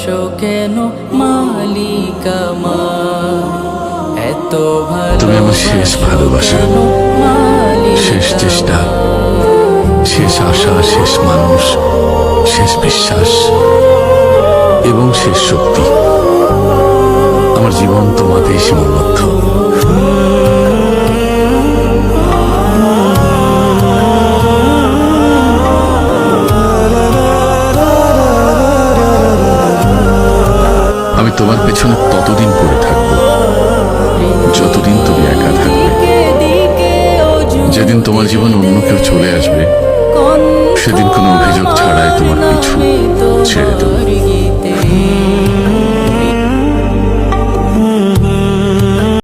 ভালোবাসো কেন মালিক আমার, এত তুমি আমার শেষ ভালোবাসা, শেষ চেষ্টা, শেষ আশা, শেষ মানুষ, শেষ বিশ্বাস এবং শেষ শক্তি। আমার জীবন তোমাতেই সীমাবদ্ধ। আমি তোমার পেছনে ততদিন পড়ে থাকবো যতদিন তুমি একা থাকবে। যেদিন তোমার জীবনে অন্য কেউ চলে আসবে, সেদিন কোনো অভিযোগ ছাড়াই তোমার পিছু ছেড়ে দেবো।